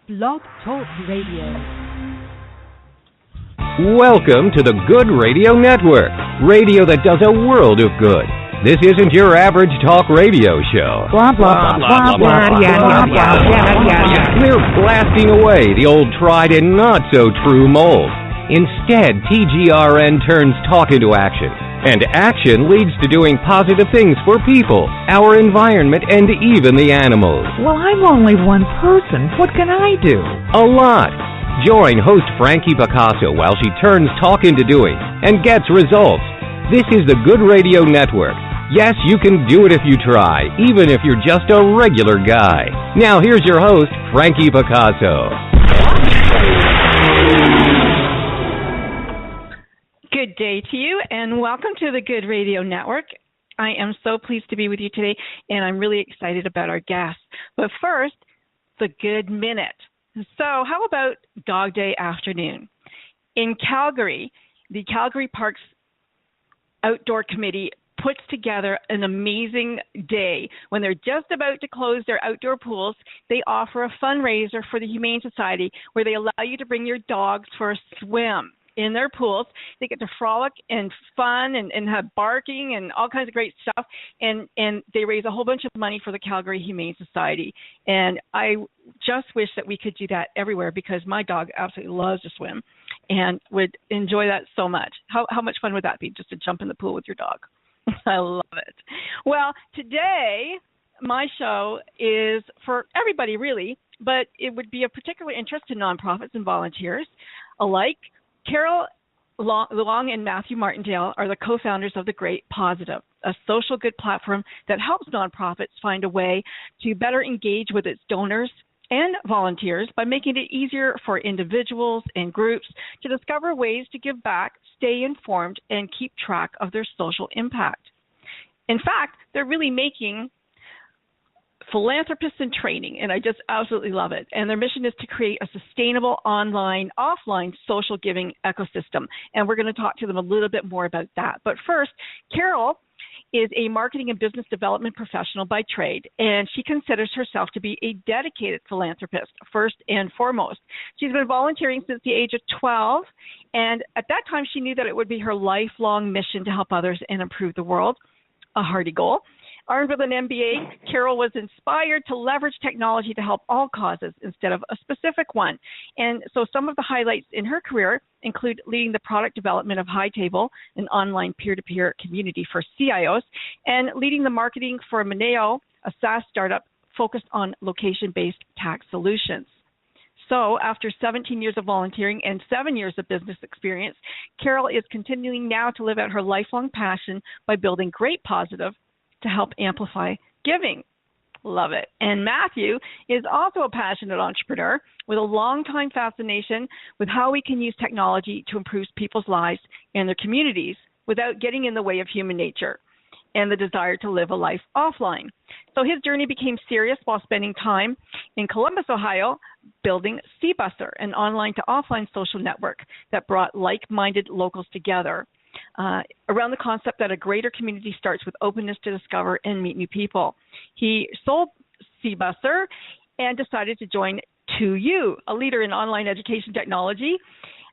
Blog Talk Radio. Welcome to the Good Radio Network, radio that does a world of good. This isn't your average talk radio show. Blah, blah, blah, blah, blah, yeah. We're blasting away the old tried and not so true mold. Instead, TGRN turns talk into action. And action leads to doing positive things for people, our environment, and even the animals. Well, I'm only one person. What can I do? A lot. Join host Frankie Picasso while she turns talk into doing and gets results. This is the Good Radio Network. Yes, you can do it if you try, even if you're just a regular guy. Now here's your host, Frankie Picasso. Good day to you, and welcome to the Good Radio Network. I am so pleased to be with you today, and I'm really excited about our guests. But first, the Good Minute. So how about Dog Day afternoon? In Calgary, the Calgary Parks Outdoor Committee puts together an amazing day. When they're just about to close their outdoor pools, they offer a fundraiser for the Humane Society where they allow you to bring your dogs for a swim in their pools. They get to frolic and fun and have barking and all kinds of great stuff. And they raise a whole bunch of money for the Calgary Humane Society. And I just wish that we could do that everywhere because my dog absolutely loves to swim and would enjoy that so much. How much fun would that be, just to jump in the pool with your dog? I love it. Well, today my show is for everybody really, but it would be of particular interest to nonprofits and volunteers alike. Carol Long and Matthew Martindale are the co-founders of the Great Positive, a social good platform that helps nonprofits find a way to better engage with its donors and volunteers by making it easier for individuals and groups to discover ways to give back, stay informed, and keep track of their social impact. In fact, they're really making philanthropists in training, and I just absolutely love it. And their mission is to create a sustainable online, offline social giving ecosystem. And we're going to talk to them a little bit more about that. But first, Carol is a marketing and business development professional by trade, and she considers herself to be a dedicated philanthropist, first and foremost. She's been volunteering since the age of 12, and at that time she knew that it would be her lifelong mission to help others and improve the world, a hearty goal. Armed with an MBA, Carol was inspired to leverage technology to help all causes instead of a specific one. And so some of the highlights in her career include leading the product development of High Table, an online peer-to-peer community for CIOs, and leading the marketing for Moneo, a SaaS startup focused on location-based tax solutions. So after 17 years of volunteering and 7 years of business experience, Carol is continuing now to live out her lifelong passion by building Great Positive to help amplify giving. Love it. And Matthew is also a passionate entrepreneur with a long-time fascination with how we can use technology to improve people's lives and their communities without getting in the way of human nature and the desire to live a life offline. So his journey became serious while spending time in Columbus, Ohio, building CBusser, an online to offline social network that brought like-minded locals together around the concept that a greater community starts with openness to discover and meet new people. He sold CBusser and decided to join 2U, a leader in online education technology,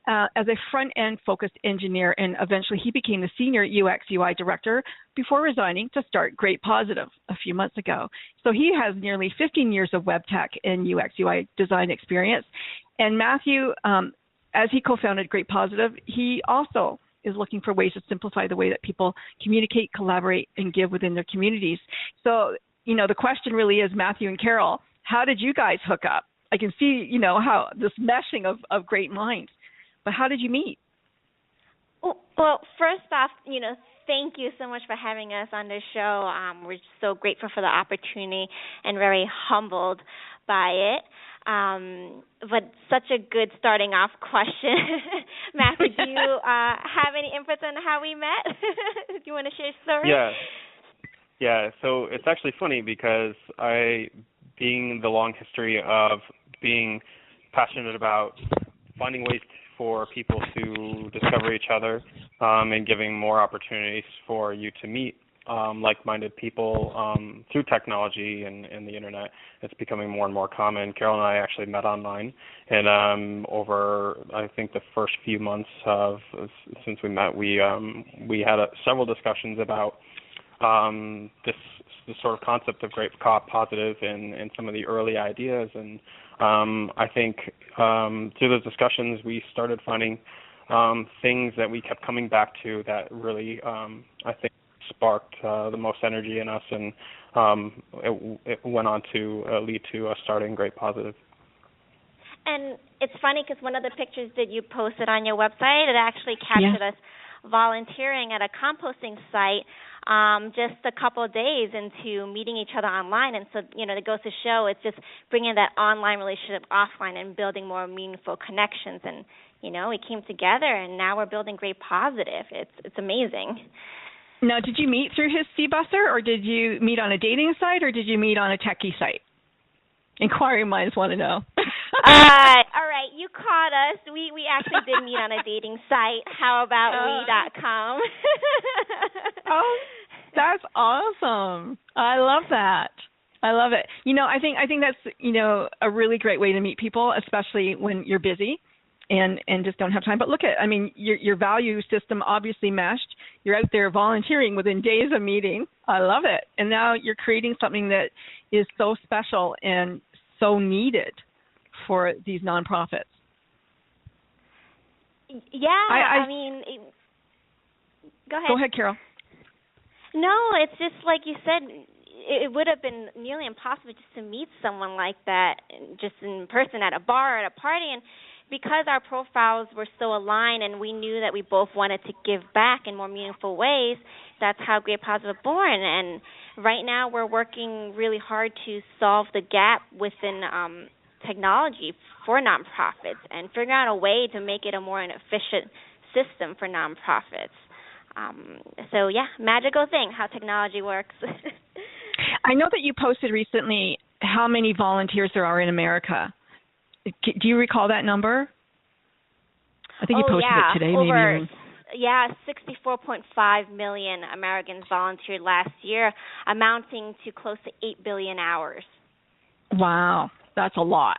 as a front-end focused engineer, and eventually he became the senior UX/UI director before resigning to start Great Positive a few months ago. So he has nearly 15 years of web tech and UX/UI design experience. And Matthew, as he co-founded Great Positive, he also is looking for ways to simplify the way that people communicate, collaborate, and give within their communities. So, the question really is, Matthew and Carol, how did you guys hook up? I can see, how this meshing of great minds, but how did you meet? Well, first off, thank you so much for having us on this show. We're so grateful for the opportunity and very humbled by it. But such a good starting off question. Matthew, do you have any inputs on how we met? Do you want to share a story? Yeah. So it's actually funny because being the long history of being passionate about finding ways for people to discover each other and giving more opportunities for you to meet like-minded people through technology and the internet. It's becoming more and more common. Carol and I actually met online, and over I think the first few months since we met, we had several discussions about this sort of concept of great positive and some of the early ideas. And I think through those discussions, we started finding things that we kept coming back to that really, I think, sparked the most energy in us, and it went on to lead to us starting Great Positive. And it's funny because one of the pictures that you posted on your website, it actually captured us volunteering at a composting site just a couple of days into meeting each other online. And so, it goes to show it's just bringing that online relationship offline and building more meaningful connections. And, we came together, and now we're building Great Positive. It's amazing. Now, did you meet through his C-Busser, or did you meet on a dating site, or did you meet on a techie site? Inquiring minds want to know. All right, you caught us. We actually did meet on a dating site. How about we.com? Oh, that's awesome. I love that. I love it. I think that's, a really great way to meet people, especially when you're busy and just don't have time. But look at, your value system obviously meshed. You're out there volunteering within days of meeting. I love it. And now you're creating something that is so special and so needed for these nonprofits. Yeah, go ahead. Go ahead, Carol. No, it's just like you said, it would have been nearly impossible just to meet someone like that just in person at a bar, at a party. And because our profiles were so aligned and we knew that we both wanted to give back in more meaningful ways, that's how Great Positive was born. And right now we're working really hard to solve the gap within technology for nonprofits and figure out a way to make it a more efficient system for nonprofits. Magical thing, how technology works. I know that you posted recently how many volunteers there are in America. Do you recall that number? I think you posted it today, maybe. Yeah, 64.5 million Americans volunteered last year, amounting to close to 8 billion hours. Wow, that's a lot.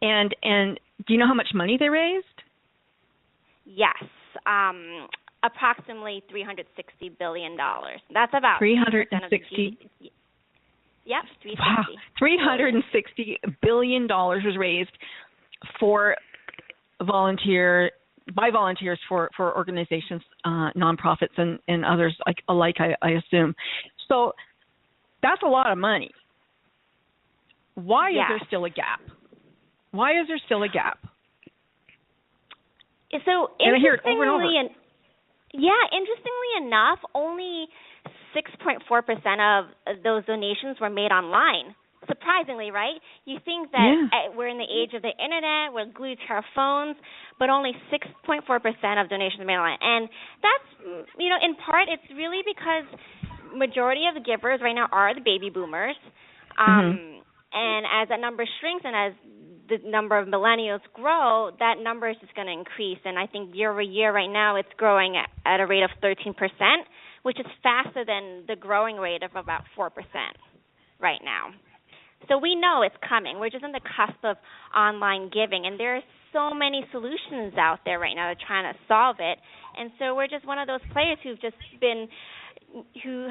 And do you know how much money they raised? Yes, approximately $360 billion. That's about 360. Yep, $360. Wow, $360 billion was raised by volunteers for organizations, nonprofits, and others alike, I assume. So that's a lot of money. Why is there still a gap? Why is there still a gap? So and I hear it over and over. Interestingly enough, only 6.4% of those donations were made online. Surprisingly, right? You think that we're in the age of the internet, we're glued to our phones, but only 6.4% of donations are made online. And that's, in part, it's really because majority of the givers right now are the baby boomers. And as that number shrinks and as the number of millennials grow, that number is just going to increase. And I think year over year right now it's growing at a rate of 13%, which is faster than the growing rate of about 4% right now. So we know it's coming. We're just on the cusp of online giving, and there are so many solutions out there right now that are trying to solve it. And so we're just one of those players who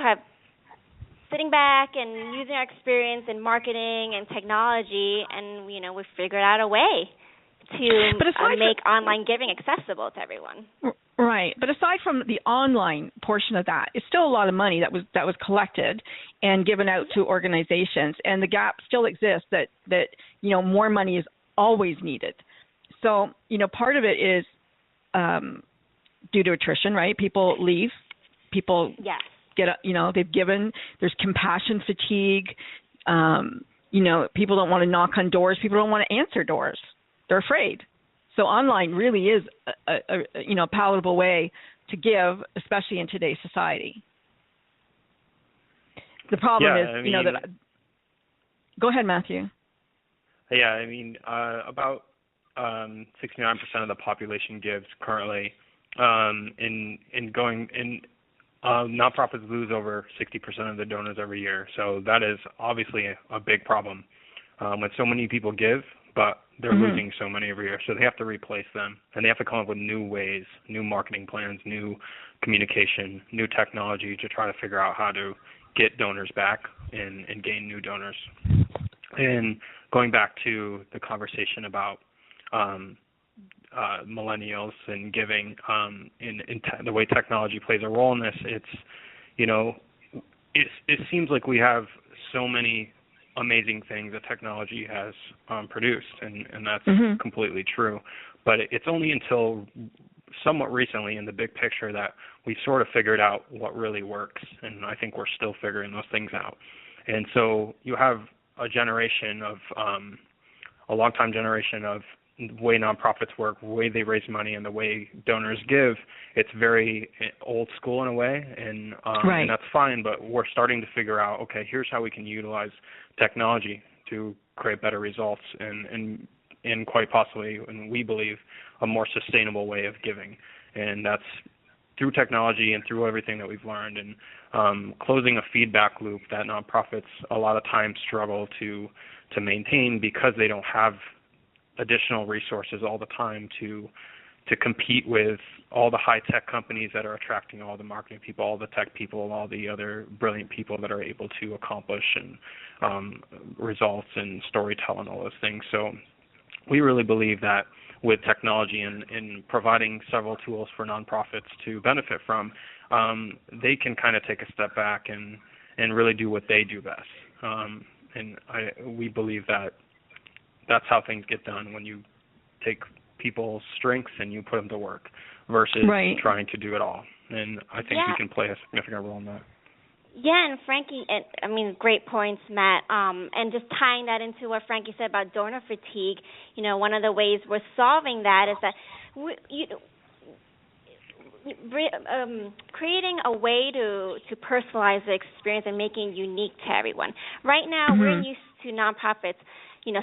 have sitting back and using our experience in marketing and technology, and we've figured out a way to make online giving accessible to everyone. Right, but aside from the online portion of that, it's still a lot of money that was collected and given out to organizations, and the gap still exists that more money is always needed. So part of it is due to attrition, right? People leave, people get they've given. There's compassion fatigue. People don't want to knock on doors. People don't want to answer doors. They're afraid. So online really is a palatable way to give, especially in today's society. The problem is, that. Go ahead, Matthew. Yeah, about 69% of the population gives currently, nonprofits lose over 60% of the donors every year. So that is obviously a big problem. When so many people give, but they're losing so many every year. So they have to replace them, and they have to come up with new ways, new marketing plans, new communication, new technology to try to figure out how to get donors back and gain new donors. And going back to the conversation about millennials and giving, the way technology plays a role in this, it seems like we have so many amazing things that technology has produced, and that's completely true. But it's only until somewhat recently in the big picture that we sort of figured out what really works, and I think we're still figuring those things out. And so you have a generation of, a long-time generation of the way nonprofits work, the way they raise money, and the way donors give. It's very old school in a way, and that's fine, but we're starting to figure out, okay, here's how we can utilize technology to create better results and quite possibly, and we believe, a more sustainable way of giving. And that's through technology and through everything that we've learned, and closing a feedback loop that nonprofits a lot of times struggle to maintain because they don't have additional resources all the time to compete with all the high-tech companies that are attracting all the marketing people, all the tech people, all the other brilliant people that are able to accomplish and results and storytelling, all those things. So we really believe that with technology and providing several tools for nonprofits to benefit from, they can kind of take a step back and really do what they do best. We believe that that's how things get done, when you take people's strengths and you put them to work versus trying to do it all. And I think we can play a significant role in that. Yeah, and Frankie, great points, Matt. And just tying that into what Frankie said about donor fatigue, one of the ways we're solving that is that creating a way to personalize the experience and making it unique to everyone. Right now, we're used to nonprofits,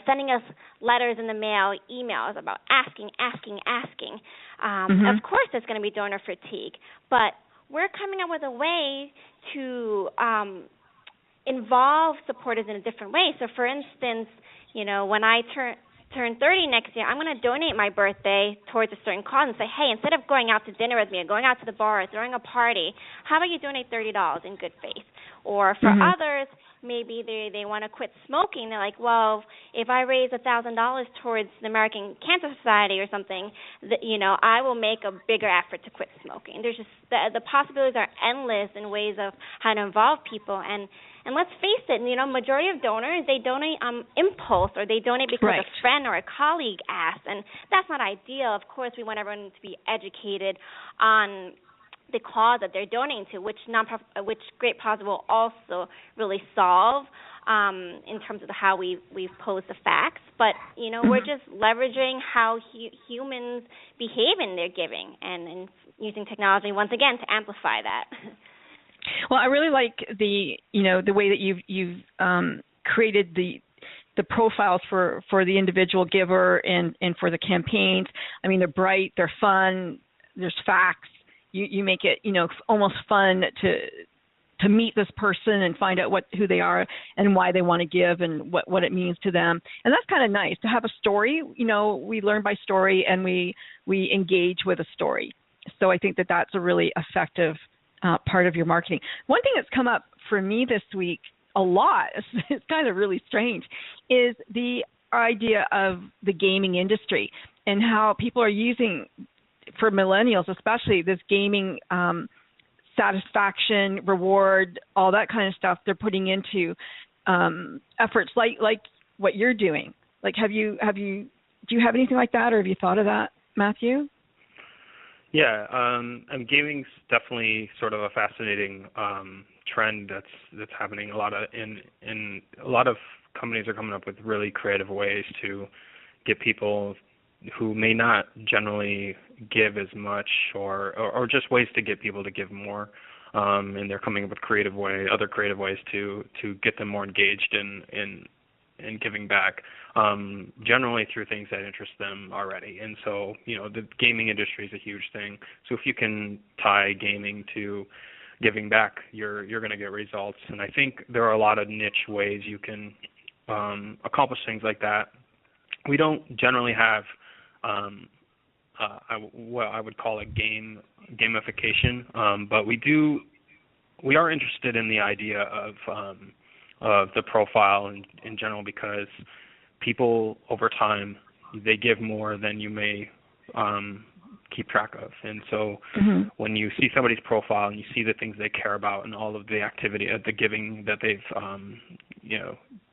sending us letters in the mail, emails about asking. Of course, there's going to be donor fatigue, but we're coming up with a way to involve supporters in a different way. So, for instance, when I turn 30 next year, I'm going to donate my birthday towards a certain cause and say, hey, instead of going out to dinner with me or going out to the bar or throwing a party, how about you donate $30 in good faith? Or for others, maybe they want to quit smoking. They're like, well, if I raise $1,000 towards the American Cancer Society or something, I will make a bigger effort to quit smoking. There's just the possibilities are endless in ways of how to involve people. And let's face it, majority of donors, they donate impulse, or they donate because a friend or a colleague asked, and that's not ideal. Of course, we want everyone to be educated on the cause that they're donating to, which Great Positive will also really solve in terms of how we've posed the facts. But, we're just leveraging how humans behave in their giving and using technology, once again, to amplify that. Well, I really like the way that you've created the profiles for the individual giver and for the campaigns. I mean, they're bright, they're fun, there's facts. You make it, almost fun to meet this person and find out who they are and why they want to give and what it means to them. And that's kind of nice to have a story. We learn by story and we engage with a story. So I think that's a really effective part of your marketing. One thing that's come up for me this week a lot, it's kind of really strange, is the idea of the gaming industry and how people are using, for millennials especially, this gaming satisfaction, reward, all that kind of stuff they're putting into efforts like what you're doing. Like, do you have anything like that, or have you thought of that, Matthew? Yeah, gaming's definitely sort of a fascinating trend that's happening. A lot of companies are coming up with really creative ways to get people who may not generally give as much, or just ways to get people to give more. And they're coming up with other creative ways to get them more engaged in giving back, generally through things that interest them already. And so, the gaming industry is a huge thing. So if you can tie gaming to giving back, you're going to get results. And I think there are a lot of niche ways you can accomplish things like that. We don't generally have what I would call a gamification, but we are interested in the idea of the profile in general, because people over time, they give more than you may keep track of. And so when you see somebody's profile and you see the things they care about and all of the activity, the giving that they've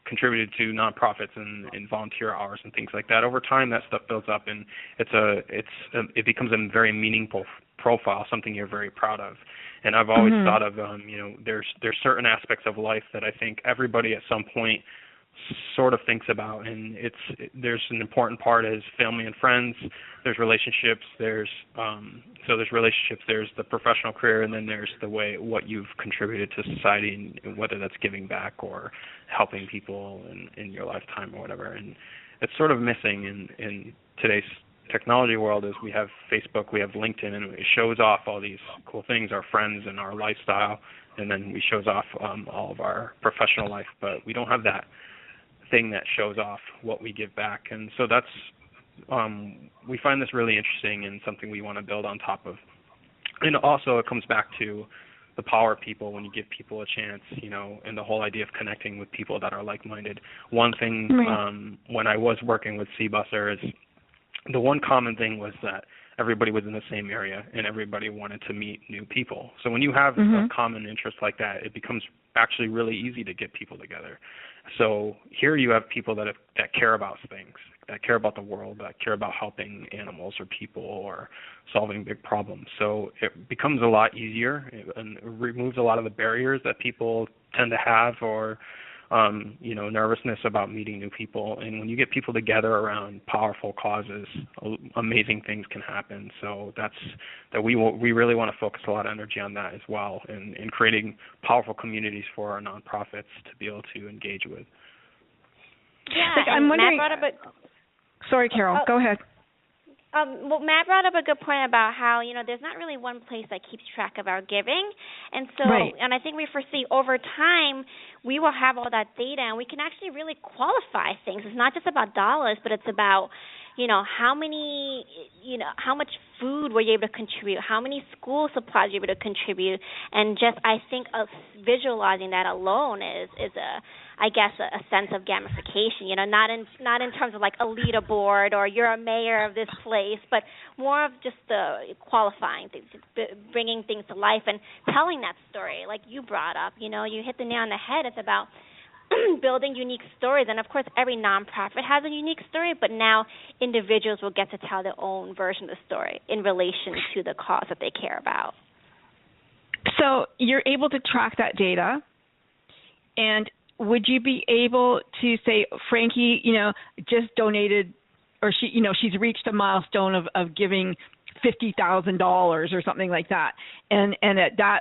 contributed to nonprofits and volunteer hours and things like that, over time that stuff builds up, and it becomes a very meaningful profile, something you're very proud of. And I've always thought of there's certain aspects of life that I think everybody at some point sort of thinks about, and there's an important part is family and friends. There's relationships. There's the professional career, and then there's what you've contributed to society, and whether that's giving back or helping people in your lifetime or whatever. And it's sort of missing in today's technology world. Is we have Facebook, we have LinkedIn, and it shows off all these cool things, our friends and our lifestyle, and then we shows off all of our professional life, but we don't have that thing that shows off what we give back. And so that's we find this really interesting and something we want to build on top of. And also it comes back to the power of people when you give people a chance, and the whole idea of connecting with people that are like-minded. One thing when I was working with C-Busser is the one common thing was that everybody was in the same area and everybody wanted to meet new people. So when you have a common interest like that, it becomes actually really easy to get people together. So here you have people that care about things, that care about the world, that care about helping animals or people or solving big problems. So it becomes a lot easier and it removes a lot of the barriers that people tend to have, or nervousness about meeting new people. And when you get people together around powerful causes, amazing things can happen. So we really want to focus a lot of energy on that as well, and creating powerful communities for our nonprofits to be able to engage with. Yeah, I'm wondering. Matt brought up Sorry, Carol. Go ahead. Well, Matt brought up a good point about how, there's not really one place that keeps track of our giving. And so, and I think we foresee over time, we will have all that data and we can actually really qualify things. It's not just about dollars, but it's about, how much food were you able to contribute, how many school supplies you were able to contribute. And just, I think visualizing that alone is a sense of gamification, not in terms of like a leaderboard or you're a mayor of this place, but more of just the qualifying things, bringing things to life and telling that story like you brought up. You hit the nail on the head. It's about building unique stories. And, of course, every nonprofit has a unique story, but now individuals will get to tell their own version of the story in relation to the cause that they care about. So you're able to track that data, and would you be able to say, Frankie, just donated, or she's reached a milestone of giving $50,000 or something like that, and at that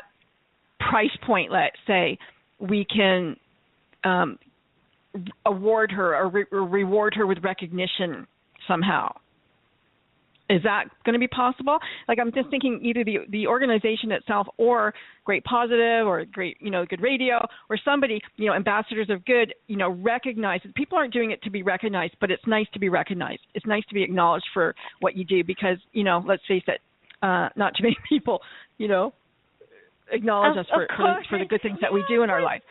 price point, let's say, we can award her or reward her with recognition somehow? Is that going to be possible? Like, I'm just thinking either the organization itself or Great Positive or Great, Good Radio or somebody, Ambassadors of Good, recognize it. People aren't doing it to be recognized, but it's nice to be recognized. It's nice to be acknowledged for what you do because, let's face it, not too many people, acknowledge us for the good things that we do in our life.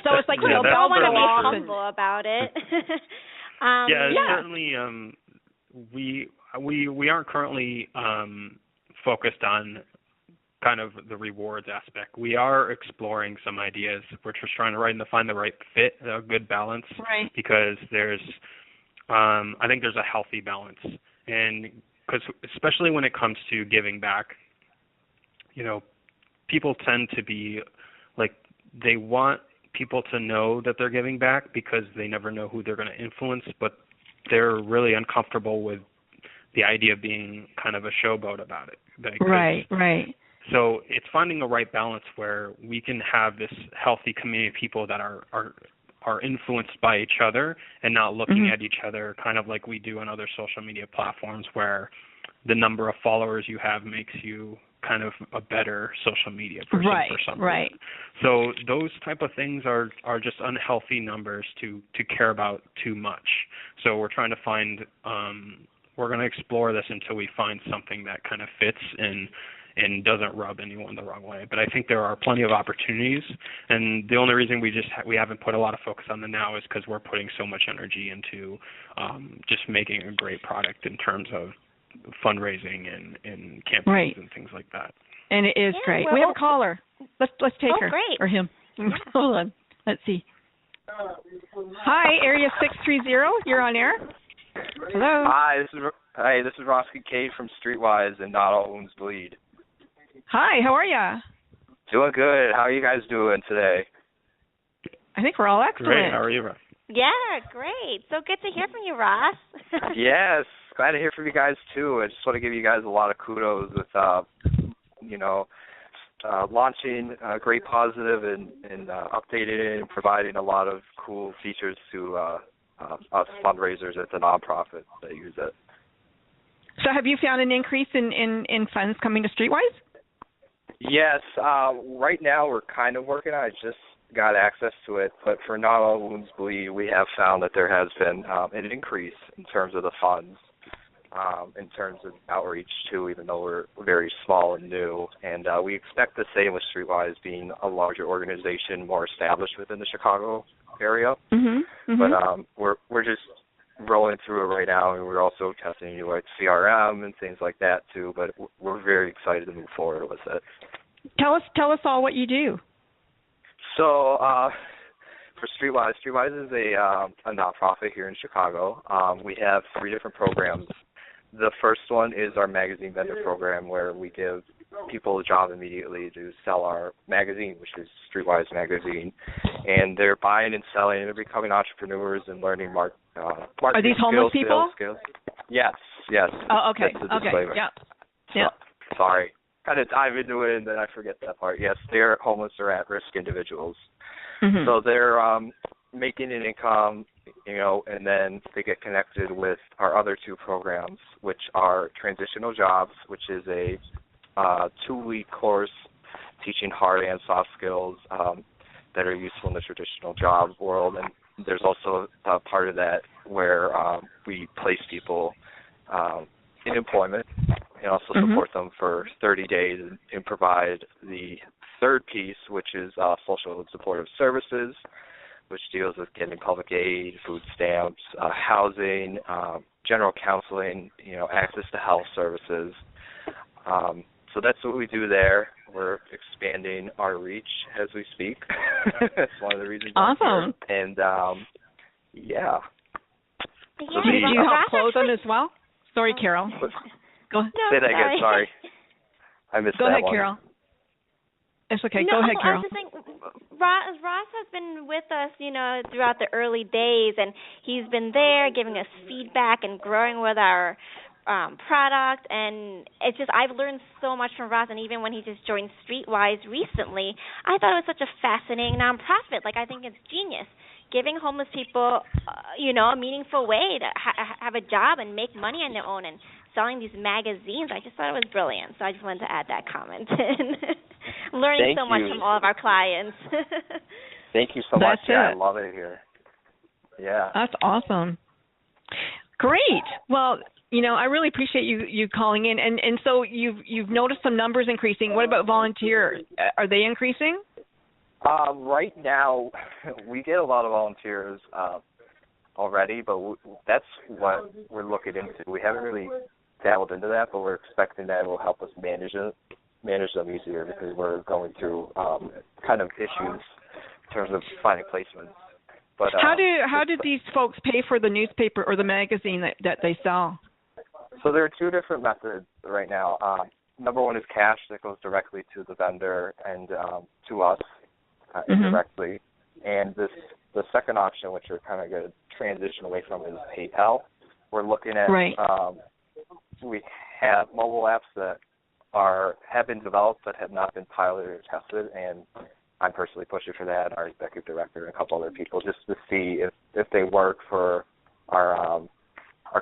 So it's like, they'll want to be off humble about it. Certainly. We aren't currently focused on kind of the rewards aspect. We are exploring some ideas. We're just trying to find the right fit, a good balance, right? Because there's, I think there's a healthy balance, and because especially when it comes to giving back, people tend to be like, they want people to know that they're giving back because they never know who they're going to influence, but they're really uncomfortable with the idea of being kind of a showboat about it. Right. So it's finding the right balance where we can have this healthy community of people that are influenced by each other and not looking at each other kind of like we do on other social media platforms where the number of followers you have makes you kind of a better social media person for some reason. Right. So those type of things are just unhealthy numbers to care about too much. So we're trying to find we're going to explore this until we find something that kind of fits and doesn't rub anyone the wrong way. But I think there are plenty of opportunities, and the only reason we haven't put a lot of focus on them now is because we're putting so much energy into just making a great product in terms of fundraising and campaigns and things like that. And it is great. We have a caller. Let's take her great. or him. Hold on. Let's see. Hi, Area 630. You're on air. Hello. Hi, this is Ross Kincaid from Streetwise, and Not All Wounds Bleed. Hi, how are ya? Doing good. How are you guys doing today? I think we're all excellent. Great. How are you, Ross? Yeah, great. So good to hear from you, Ross. Yes, glad to hear from you guys too. I just want to give you guys a lot of kudos with, launching Great Positive and updating it and providing a lot of cool features to us fundraisers at the nonprofit that use it. So have you found an increase in funds coming to Streetwise? Yes. Right now we're kind of working on it. I just got access to it. But for Not All Wounds Bleed, we have found that there has been an increase in terms of the funds, in terms of outreach too, even though we're very small and new. And we expect the same with Streetwise being a larger organization, more established within the Chicago area. But we're just rolling through it right now, and we're also testing new CRM and things like that too. But we're very excited to move forward with it. Tell us all what you do. So for Streetwise is a nonprofit here in Chicago. We have 3 different programs. The first one is our magazine vendor program, where we give people a job immediately to sell our magazine, which is Streetwise Magazine. And they're buying and selling, and they're becoming entrepreneurs and learning marketing Are these homeless people? Skills. Yes. Oh, okay. That's the disclaimer. Yeah. Sorry. Kind of dive into it, and then I forget that part. Yes, they're homeless or at-risk individuals. So they're making an income, and then they get connected with our other 2 programs, which are Transitional Jobs, which is a 2-week course teaching hard and soft skills that are useful in the traditional job world. And there's also a part of that where we place people in employment and also support them for 30 days and provide the third piece, which is social and supportive services, which deals with getting public aid, food stamps, housing, general counseling, access to health services. So that's what we do there. We're expanding our reach as we speak. That's one of the reasons. Awesome. And, Yeah, do you help close them as well? Sorry, Carol. Go ahead. Say that again, sorry. I missed that one. Go ahead, Carol. It's okay. No, Go ahead, Carol. I was just saying, Ross has been with us, throughout the early days, and he's been there giving us feedback and growing with our product, and it's just I've learned so much from Ross. And even when he just joined Streetwise recently, I thought it was such a fascinating nonprofit. I think it's genius, giving homeless people, a meaningful way to have a job and make money on their own, and selling these magazines. I just thought it was brilliant, so I just wanted to add that comment. Learning so much from all of our clients. Thank you so much. Yeah, I love it here. Yeah. That's awesome. Great. Well, I really appreciate you calling in. And so you've noticed some numbers increasing. What about volunteers? Are they increasing? Right now, we get a lot of volunteers already, but that's what we're looking into. We haven't really dabbled into that, but we're expecting that it will help us manage them easier, because we're going through kind of issues in terms of finding placements. But how do these folks pay for the newspaper or the magazine that they sell? So there are 2 different methods right now. Number one is cash that goes directly to the vendor and to us indirectly. And the second option, which we're kind of going to transition away from, is PayPal. We're looking at we have mobile apps that have been developed but have not been piloted or tested, and I'm personally pushing for that, our executive director and a couple other people, just to see if they work for our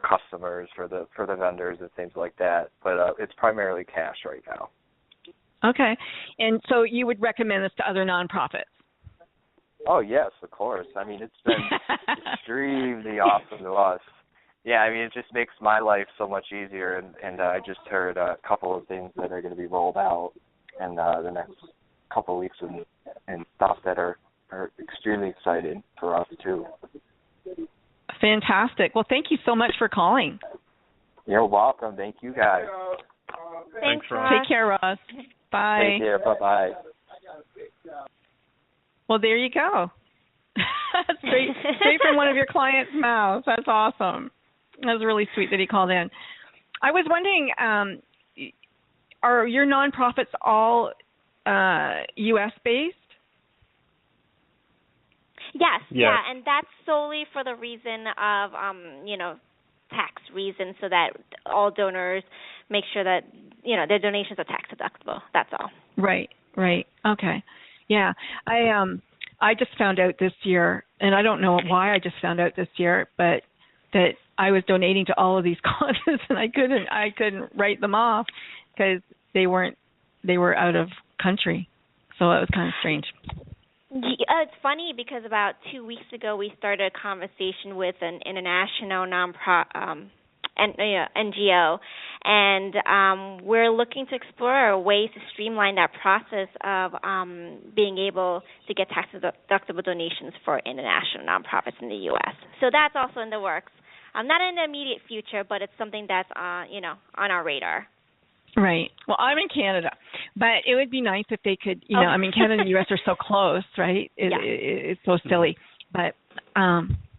customers, for the vendors and things like that. But it's primarily cash right now. Okay. And so you would recommend this to other nonprofits? Oh, yes, of course. I mean, it's been extremely awesome to us. Yeah, I mean, it just makes my life so much easier, and I just heard a couple of things that are going to be rolled out in the next couple of weeks and stuff that are extremely exciting for us, too. Fantastic. Well, thank you so much for calling. You're welcome. Thank you, guys. Thanks, Ross. Take care, Ross. Bye. Take care. Bye-bye. Well, there you go. straight from one of your clients' mouths. That's awesome. That was really sweet that he called in. I was wondering, are your nonprofits all U.S.-based? Yes, yeah, and that's solely for the reason of, tax reasons, so that all donors make sure that, their donations are tax deductible. That's all. Right. Okay. Yeah. I just found out this year, and I don't know why I just found out this year, but that I was donating to all of these causes, and I couldn't write them off because they were out of country. So that was kind of strange. It's funny because about 2 weeks ago we started a conversation with an international NGO, and we're looking to explore ways to streamline that process of being able to get tax-deductible donations for international nonprofits in the U.S. So that's also in the works. Not in the immediate future, but it's something that's on our radar. Right. Well, I'm in Canada, but it would be nice if they could, Canada and the U.S. are so close, right? It's so silly, but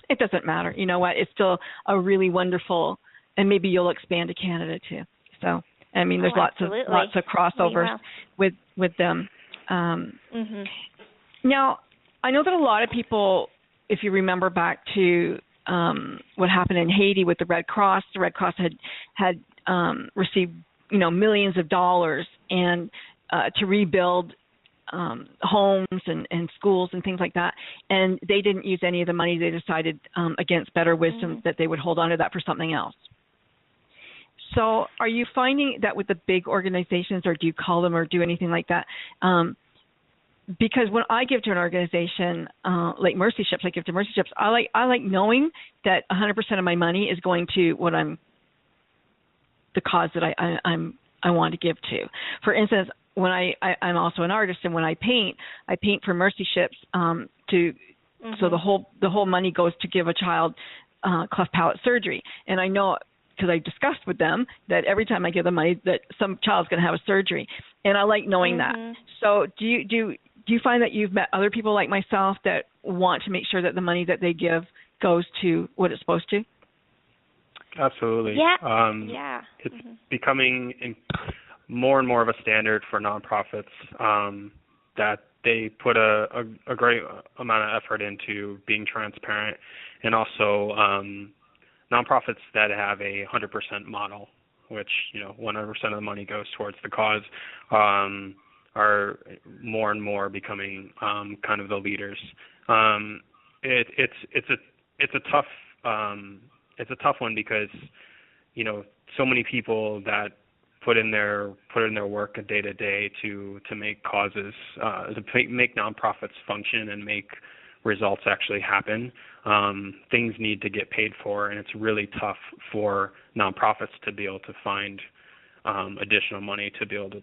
it doesn't matter. You know what? It's still a really wonderful, and maybe you'll expand to Canada too. So, I mean, there's lots of crossovers with them. Now, I know that a lot of people, if you remember back to what happened in Haiti with the Red Cross had received millions of dollars and to rebuild homes and schools and things like that, and they didn't use any of the money. They decided against better wisdom that they would hold on to that for something else. So are you finding that with the big organizations, or do you call them or do anything like that? Because when I give to an organization like Mercy Ships, I give to Mercy Ships, I like knowing that 100% of my money is going to the cause that I want to give to. For instance, when I'm also an artist, and when I paint for Mercy Ships so the whole money goes to give a child cleft palate surgery. And I know, because I discussed with them, that every time I give them money, that some child's going to have a surgery, and I like knowing that. So do you find that you've met other people like myself that want to make sure that the money that they give goes to what it's supposed to? Absolutely. Yeah. It's becoming more and more of a standard for nonprofits that they put a great amount of effort into being transparent, and also nonprofits that have a 100% model, which 100% of the money goes towards the cause, are more and more becoming kind of the leaders. It's a tough one because so many people that put in their work day to day to make causes, to make nonprofits function and make results actually happen. Things need to get paid for, and it's really tough for nonprofits to be able to find additional money to be able to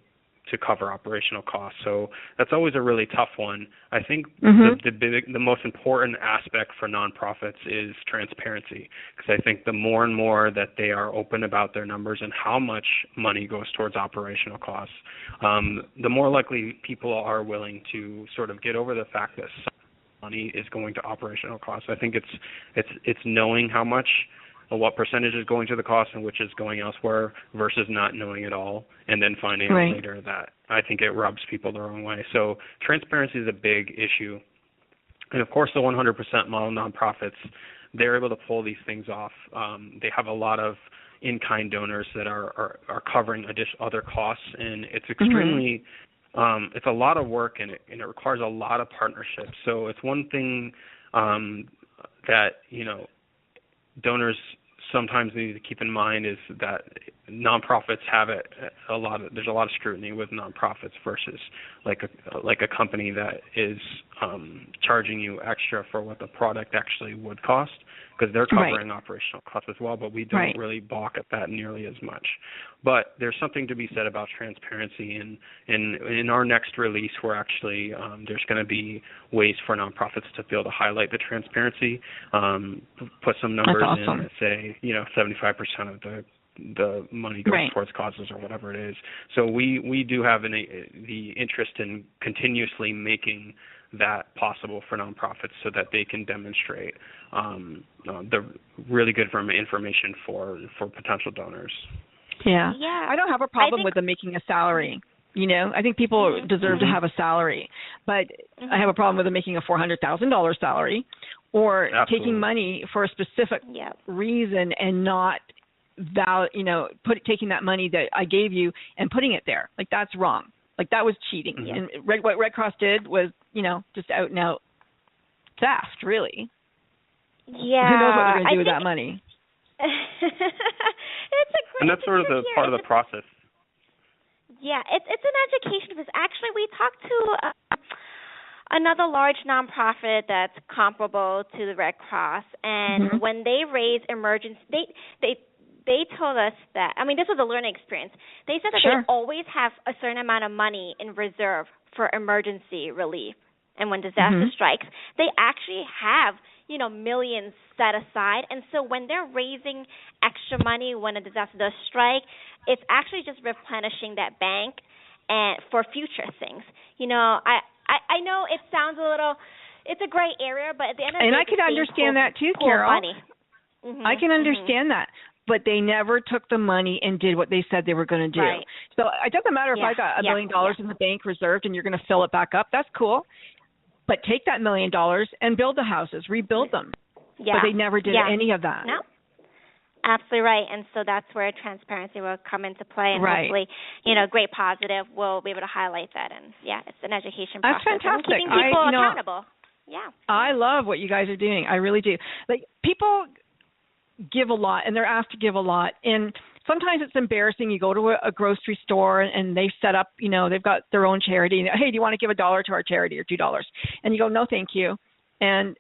cover operational costs. So that's always a really tough one. I think the most important aspect for nonprofits is transparency, because I think the more and more that they are open about their numbers and how much money goes towards operational costs, the more likely people are willing to sort of get over the fact that some money is going to operational costs. I think it's knowing how much, what percentage is going to the cost and which is going elsewhere, versus not knowing it all and then finding out later that I think it rubs people the wrong way. So transparency is a big issue. And of course, the 100% model nonprofits, they're able to pull these things off. They have a lot of in-kind donors that are covering other costs, and it's extremely it's a lot of work, and it requires a lot of partnerships. So it's one thing that donors sometimes need to keep in mind is that nonprofits have there's a lot of scrutiny with nonprofits versus like a company that is charging you extra for what the product actually would cost, because they're covering operational costs as well, but we don't really balk at that nearly as much. But there's something to be said about transparency, and in our next release, we're actually there's going to be ways for nonprofits to be able to highlight the transparency, put some numbers in that say 75% of the money goes towards causes or whatever it is. So we do have the interest in continuously making that possible for nonprofits so that they can demonstrate the really good information for potential donors. Yeah. I don't have a problem with them making a salary. I think people deserve to have a salary, but I have a problem with them making a $400,000 salary or taking money for a specific reason and not taking that money that I gave you and putting it there. Like, that's wrong. Like, that was cheating. And what Red Cross did was, just out and out theft, really. Yeah. Who knows what they're going to do with that money? And that's sort of the part of the process. Yeah, it's an education, because actually we talked to another large nonprofit that's comparable to the Red Cross, and when they raise emergency, they told us that, this was a learning experience. They said that they always have a certain amount of money in reserve for emergency relief. And when disaster strikes, they actually have, millions set aside. And so when they're raising extra money when a disaster does strike, it's actually just replenishing that bank and for future things. I know it sounds it's a gray area, but at the end of the day, I can understand that too, Carol. I can understand that. But they never took the money and did what they said they were going to do. Right. So it doesn't matter if I got $1 million in the bank reserved and you're going to fill it back up. That's cool. But take that $1 million and build the houses, rebuild them. Yeah. But they never did any of that. No. Absolutely right. And so that's where transparency will come into play. And hopefully, Great Positive will be able to highlight that. And, it's an education process. That's fantastic. And keeping people accountable. Yeah. I love what you guys are doing. I really do. Like, people give a lot, and they're asked to give a lot, and sometimes it's embarrassing. You go to a grocery store and they set up, they've got their own charity. Hey, do you want to give $1 to our charity or $2? And you go, no, thank you. And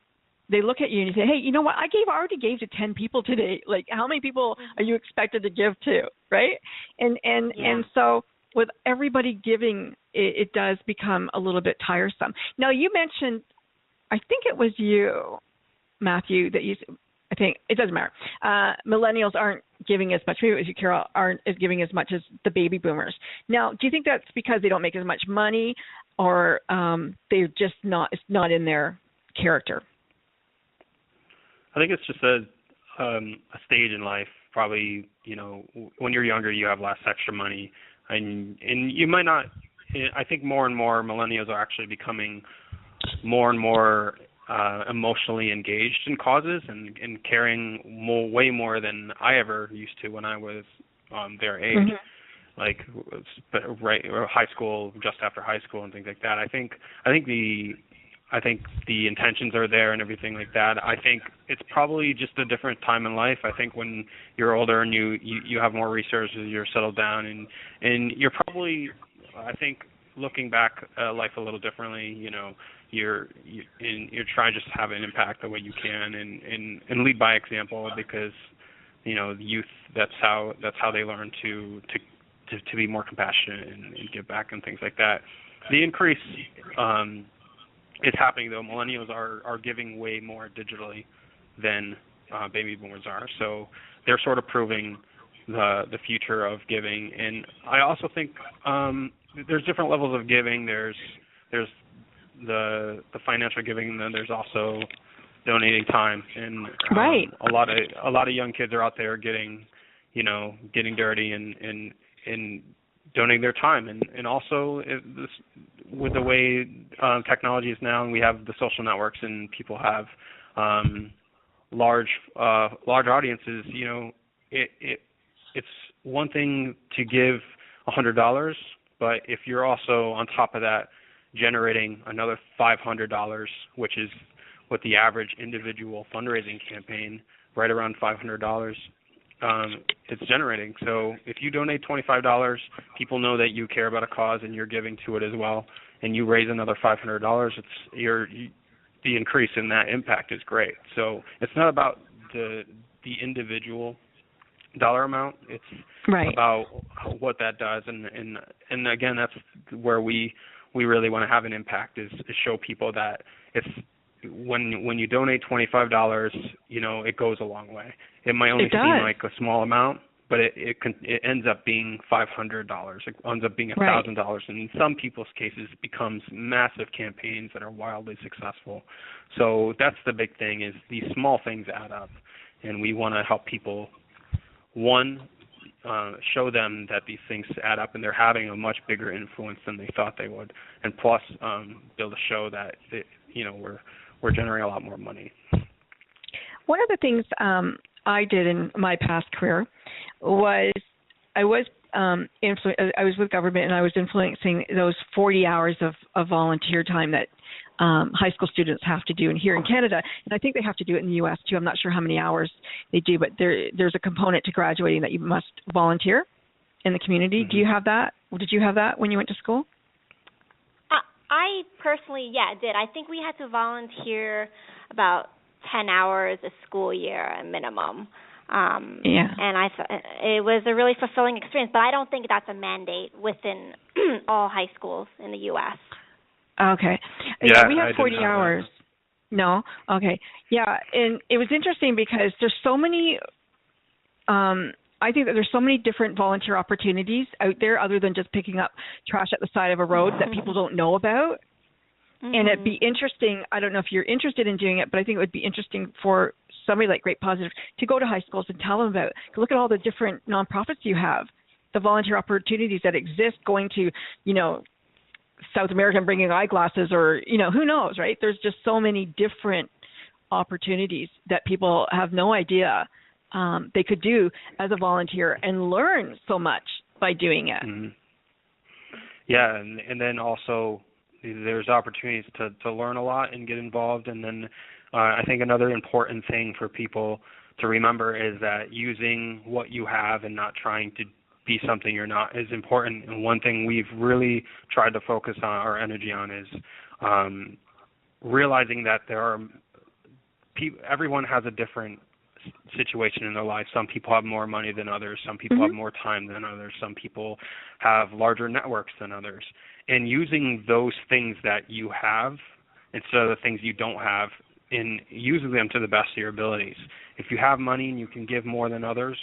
they look at you and you say, hey, you know what? I already gave to 10 people today. Like, how many people are you expected to give to, right? And so with everybody giving, it does become a little bit tiresome. Now, you mentioned, I think it was you, Matthew, that you. I think it doesn't matter. Millennials aren't giving as much. Maybe it was you, Carol, aren't giving as much as the baby boomers. Now, do you think that's because they don't make as much money, or they're just not? It's not in their character. I think it's just a stage in life. Probably, when you're younger, you have less extra money, and you might not. I think more and more millennials are actually becoming more and more emotionally engaged in causes and caring way more than I ever used to when I was their age, like or high school, just after high school and things like that. I think the intentions are there and everything like that. I think it's probably just a different time in life. I think when you're older and you have more resources, you're settled down, and you're probably, I think, looking back at life a little differently. You're trying to just have an impact the way you can and lead by example, because the youth, that's how they learn to be more compassionate and give back and things like that. The increase is happening though. Millennials are giving way more digitally than baby boomers are, so they're sort of proving the future of giving. And I also think there's different levels of giving. There's the financial giving, and then there's also donating time. And a lot of young kids are out there getting dirty and donating their time, and also with the way technology is now, and we have the social networks, and people have large audiences. It's one thing to give $100, but if you're also on top of that generating another $500, which is what the average individual fundraising campaign, right around $500, it's generating. So if you donate $25, people know that you care about a cause and you're giving to it as well, and you raise another $500, the increase in that impact is great. So it's not about the individual dollar amount. It's about what that does, and again, that's where we really want to have an impact is show people that it's when you donate $25, it goes a long way. It might only seem like a small amount, but it ends up being $500. It ends up being $1,000, and in some people's cases, it becomes massive campaigns that are wildly successful. So that's the big thing: is these small things add up, and we want to help people. One, show them that these things add up and they're having a much bigger influence than they thought they would, and plus be able to show that we're generating a lot more money. One of the things I did in my past career was I was with government, and I was influencing those 40 hours of volunteer time that high school students have to do, and here in Canada, and I think they have to do it in the U.S. too. I'm not sure how many hours they do, but there's a component to graduating that you must volunteer in the community. Do you have that? Did you have that when you went to school? I personally, did. I think we had to volunteer about 10 hours a school year at minimum. And it was a really fulfilling experience, but I don't think that's a mandate within all high schools in the U.S. Okay. Yeah, we have 40 hours. No? Okay. Yeah, and it was interesting because there's so many I think that there's so many different volunteer opportunities out there other than just picking up trash at the side of a road that people don't know about. And it'd be interesting, I don't know if you're interested in doing it, but I think it would be interesting for somebody like Great Positive to go to high schools and tell them about, look at all the different nonprofits you have, the volunteer opportunities that exist, going to, South America and bringing eyeglasses, or, who knows, right? There's just so many different opportunities that people have no idea they could do as a volunteer and learn so much by doing it. Yeah, and then also there's opportunities to learn a lot and get involved. And then I think another important thing for people to remember is that using what you have and not trying to be something you're not is important. And one thing we've really tried to focus on our energy on is realizing that everyone has a different situation in their life. Some people have more money than others. Some people have more time than others. Some people have larger networks than others. And using those things that you have instead of the things you don't have, and using them to the best of your abilities. If you have money and you can give more than others,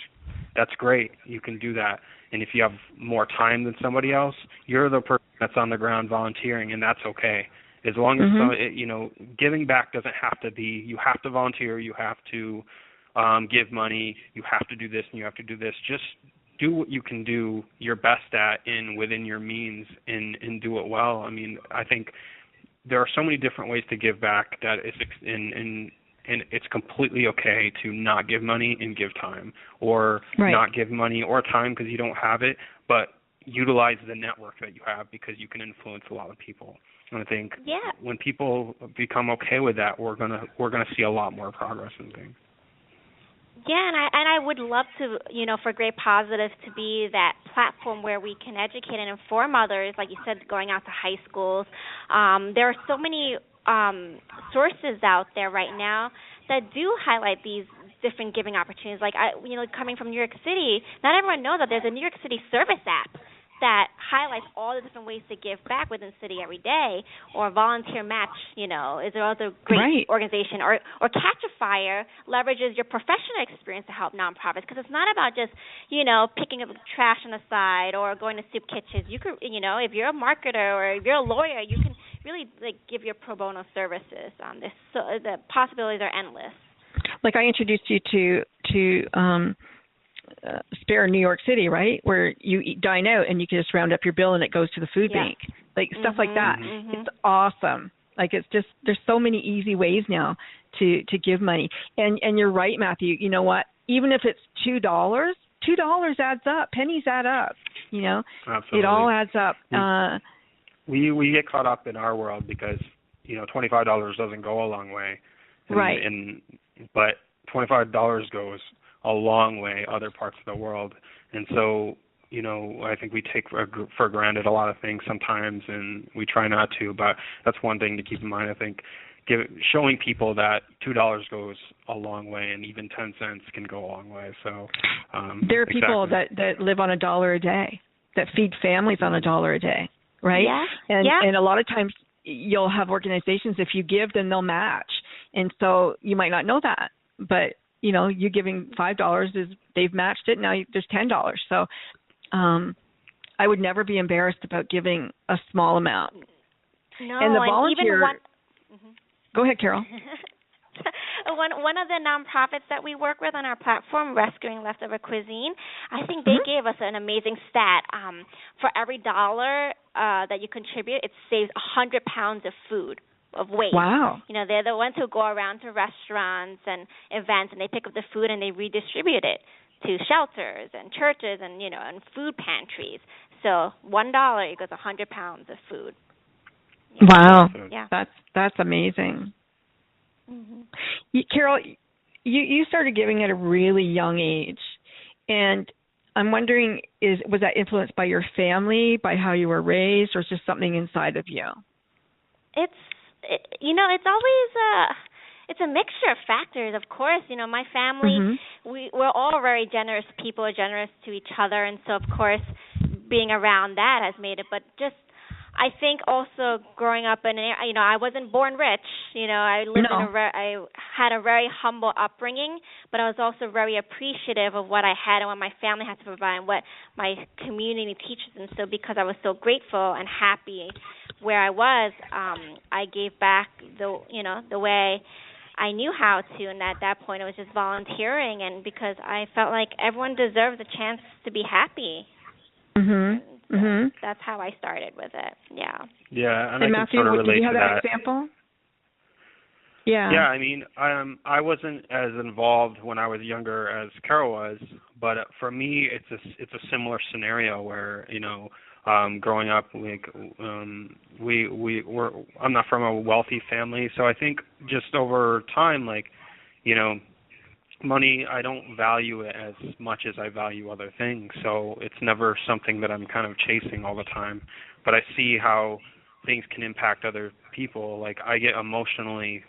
that's great. You can do that. And if you have more time than somebody else, you're the person that's on the ground volunteering, and that's okay. As long as, giving back doesn't have to be, you have to volunteer, you have to give money, you have to do this and you have to do this. Just do what you can do your best at and within your means, and do it well. I mean, I think there are so many different ways to give back that and it's completely okay to not give money and give time, or not give money or time because you don't have it, but utilize the network that you have because you can influence a lot of people. And I think when people become okay with that, we're gonna see a lot more progress in things. Yeah, and I would love to, for Great Positive to be that platform where we can educate and inform others, like you said, going out to high schools. There are so many sources out there right now that do highlight these different giving opportunities. Like, coming from New York City, not everyone knows that there's a New York City service app that highlights all the different ways to give back within the city every day, or Volunteer Match, is another great organization, or Catch a Fire leverages your professional experience to help nonprofits, because it's not about just, picking up trash on the side or going to soup kitchens. You could, if you're a marketer or if you're a lawyer, you can really give your pro bono services. The possibilities are endless. Like I introduced you to Spare New York City, right? Where you dine out and you can just round up your bill and it goes to the food bank, stuff like that. It's awesome. Like, it's just, there's so many easy ways now to give money. And you're right, Matthew. You know what? Even if it's $2 adds up. Pennies add up. Absolutely. It all adds up. We get caught up in our world because $25 doesn't go a long way. But $25 goes a long way other parts of the world. And so, I think we take for granted a lot of things sometimes, and we try not to, but that's one thing to keep in mind. I think showing people that $2 goes a long way, and even 10 cents can go a long way. So there are people that live on $1 a day, that feed families on $1 a day, right? Yeah. And a lot of times you'll have organizations, if you give, then they'll match. And so you might not know that, but you giving $5 is they've matched it. Now there's $10. So I would never be embarrassed about giving a small amount. No, and the volunteer. Go ahead, Carol. One of the nonprofits that we work with on our platform, Rescuing Leftover Cuisine, I think they gave us an amazing stat. For every $1 that you contribute, it saves 100 pounds of food, of waste. Wow. They're the ones who go around to restaurants and events, and they pick up the food and they redistribute it to shelters and churches and and food pantries. So $1 equals 100 pounds of food. Wow. Yeah. That's amazing. Mm-hmm. Carol, you started giving at a really young age, and I'm wondering, was that influenced by your family, by how you were raised, or just something inside of you? It's always it's a mixture of factors. Of course, my family, we're all very generous people, generous to each other, and so of course being around that has made it. But just I think also growing up in I wasn't born rich. I lived I had a very humble upbringing, but I was also very appreciative of what I had and what my family had to provide and what my community teaches. And so because I was so grateful and happy where I was, I gave back the way I knew how to, and at that point it was just volunteering, and because I felt like everyone deserves a chance to be happy. That's how I started with it. Yeah. Yeah, and I Matthew, can sort of relate to that. Do you have that example? Yeah. Yeah, I mean, I wasn't as involved when I was younger as Carol was, but for me, it's a similar scenario where growing up, I'm not from a wealthy family, so I think just over time, money, I don't value it as much as I value other things, so it's never something that I'm kind of chasing all the time. But I see how things can impact other people. Like, I get emotionally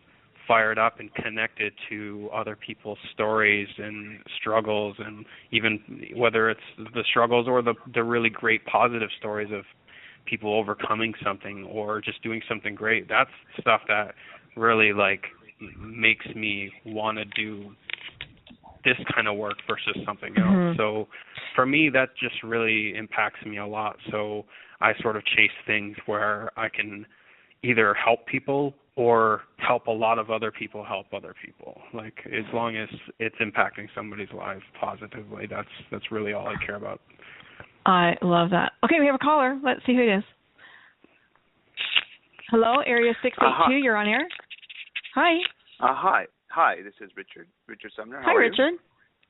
fired up and connected to other people's stories and struggles, and even whether it's the struggles or the really great positive stories of people overcoming something or just doing something great. That's stuff that really makes me want to do this kind of work versus something else. So for me, that just really impacts me a lot. So I sort of chase things where I can either help people or help a lot of other people help other people. As long as it's impacting somebody's life positively, that's really all I care about. I love that. Okay, we have a caller. Let's see who it is. Hello, area 682. You're on air. Hi. Hi, this is Richard Sumner. How are you? Hi, Richard.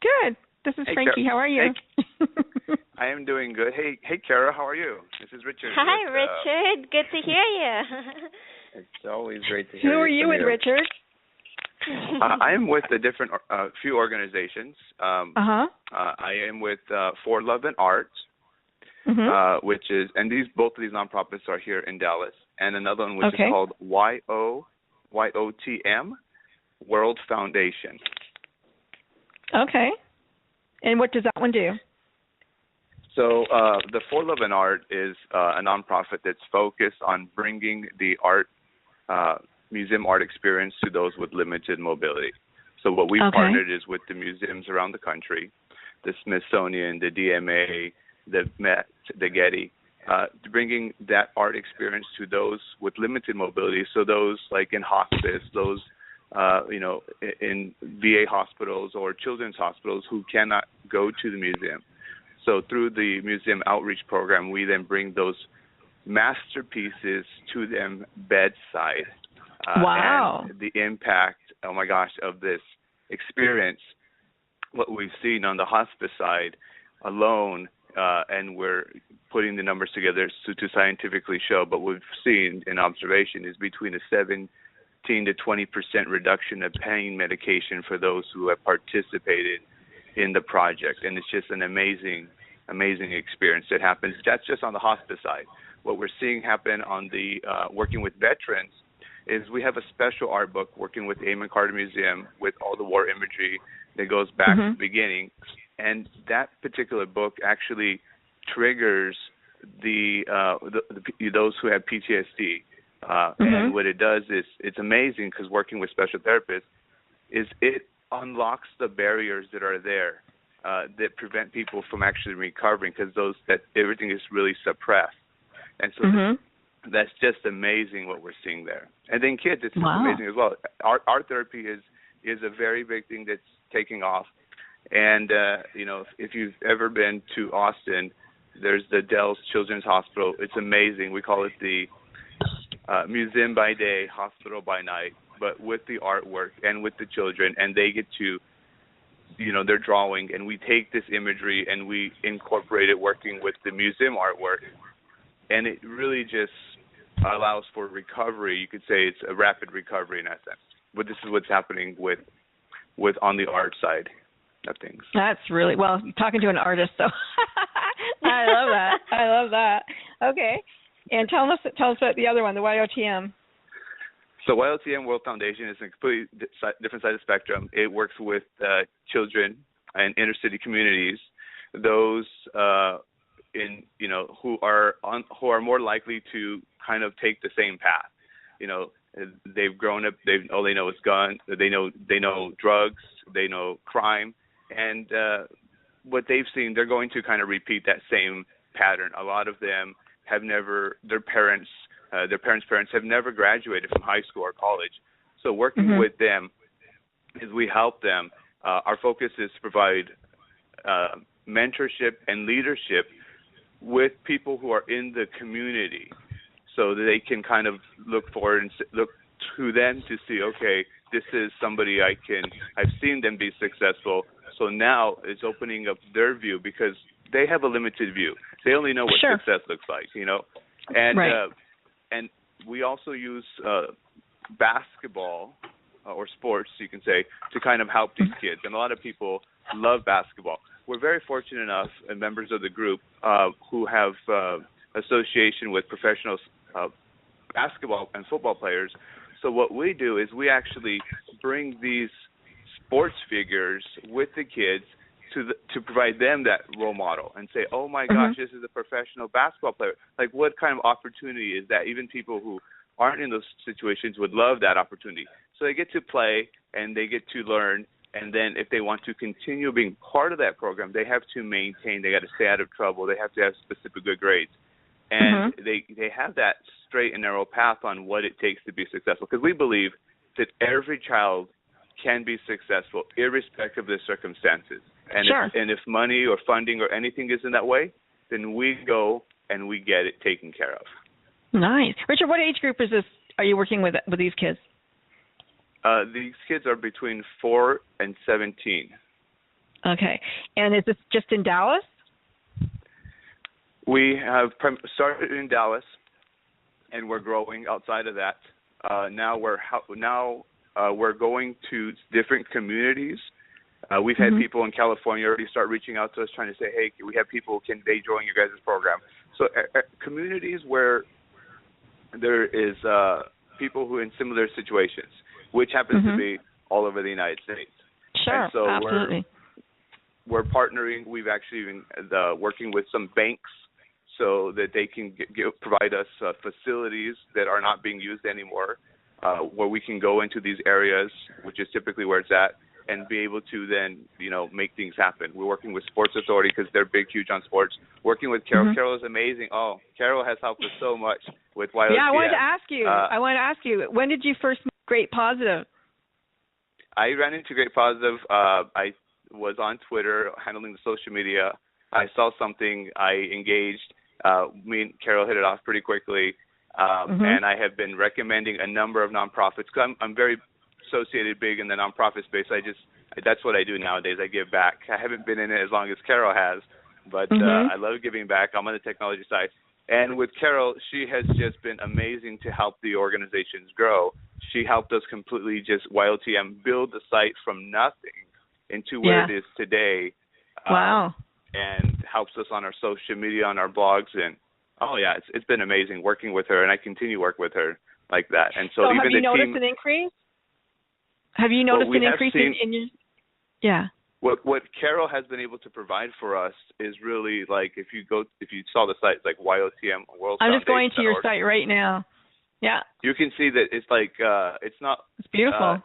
Good. This is Frankie. How are you? Hey. I am doing good. Hey, Kara, how are you? This is Richard. Hi, Richard. Good to hear you. It's always great to hear you. Who are you with, Richard? I am with a different few organizations. I am with For Love and Art, which is, and both of these nonprofits are here in Dallas, and another one which is called YOTM, World Foundation. Okay. And what does that one do? So the For Love and Art is a nonprofit that's focused on bringing the museum art experience to those with limited mobility. So what we've partnered is with the museums around the country, the Smithsonian, the DMA, the Met, the Getty, bringing that art experience to those with limited mobility. So those in hospice, those in VA hospitals or children's hospitals who cannot go to the museum. So through the museum outreach program, we then bring those masterpieces to them bedside. Wow. And the impact, oh my gosh, of this experience, what we've seen on the hospice side alone, and we're putting the numbers together to scientifically show, but what we've seen in observation is between a 17 to 20% reduction of pain medication for those who have participated in the project, and it's just an amazing experience that happens. That's just on the hospice side. What we're seeing happen on the working with veterans is we have a special art book working with the Amon Carter Museum with all the war imagery that goes back to the beginning, and that particular book actually triggers those who have PTSD. And what it does is, it's amazing because working with special therapists is it unlocks the barriers that are there that prevent people from actually recovering, because that everything is really suppressed. And so that's just amazing what we're seeing there. And then kids, it's amazing as well. Art therapy is a very big thing that's taking off. And if you've ever been to Austin, there's the Dells Children's Hospital. It's amazing. We call it the museum by day, hospital by night, but with the artwork and with the children, and they get to, they're drawing, and we take this imagery and we incorporate it working with the museum artwork, and it really just allows for recovery. You could say it's a rapid recovery in that sense. But this is what's happening with on the art side of things. That's really, well, talking to an artist, so I love that. Okay. And tell us about the other one, the YOTM. So YOTM World Foundation is a completely different side of the spectrum. It works with children in inner city communities, those who are more likely to kind of take the same path. They've grown up. All they know is guns. They know drugs. They know crime, and what they've seen, they're going to kind of repeat that same pattern. A lot of them have never, their parents' parents have never graduated from high school or college. So working with them is we help them. Our focus is to provide mentorship and leadership with people who are in the community, so that they can kind of look forward and look to them to see, okay, this is somebody I've seen them be successful. So now it's opening up their view, because they have a limited view. They only know what success looks like, And and we also use basketball or sports, you can say, to kind of help these kids. And a lot of people love basketball. We're very fortunate enough, and members of the group who have association with professional basketball and football players. So what we do is we actually bring these sports figures with the kids to provide them that role model and say, oh my gosh, this is a professional basketball player. Like, what kind of opportunity is that? Even people who aren't in those situations would love that opportunity. So they get to play and they get to learn. And then if they want to continue being part of that program, they have to maintain, they got to stay out of trouble. They have to have specific good grades. And they have that straight and narrow path on what it takes to be successful. Because we believe that every child can be successful irrespective of the circumstances. And if money or funding or anything is in that way, then we go and we get it taken care of. Nice. Richard, what age group are you working with these kids? These kids are between 4 and 17. Okay. And is this just in Dallas? We have started in Dallas, and we're growing outside of that. Now we're going to different communities. We've had people in California already start reaching out to us trying to say, hey, we have people, can they join your guys' program? So communities where there is people who are in similar situations, which happens to be all over the United States. Sure, and so absolutely. We're partnering. We've actually been working with some banks so that they can provide us facilities that are not being used anymore, where we can go into these areas, which is typically where it's at, and be able to then, make things happen. We're working with Sports Authority because they're huge on sports. Working with Carol. Carol is amazing. Oh, Carol has helped us so much with YOTM. Yeah, I wanted to ask you, when did you first meet Great Positive? I ran into Great Positive. I was on Twitter handling the social media. I saw something. I engaged. Me and Carol hit it off pretty quickly. And I have been recommending a number of nonprofits. I'm very associated big in the nonprofit space. That's what I do nowadays. I give back. I haven't been in it as long as Carol has, but I love giving back. I'm on the technology side. And with Carol, she has just been amazing to help the organizations grow. She helped us completely YOTM build the site from nothing into where it is today. Wow. And helps us on our social media, on our blogs, and it's been amazing working with her, and I continue to work with her like that. And so even have you the noticed team, an increase? Have you noticed an increase in your? Yeah. What Carol has been able to provide for us is really like if you saw the site, it's like YOTM World. I'm just going to your site right now. Yeah. You can see that it's like it's beautiful.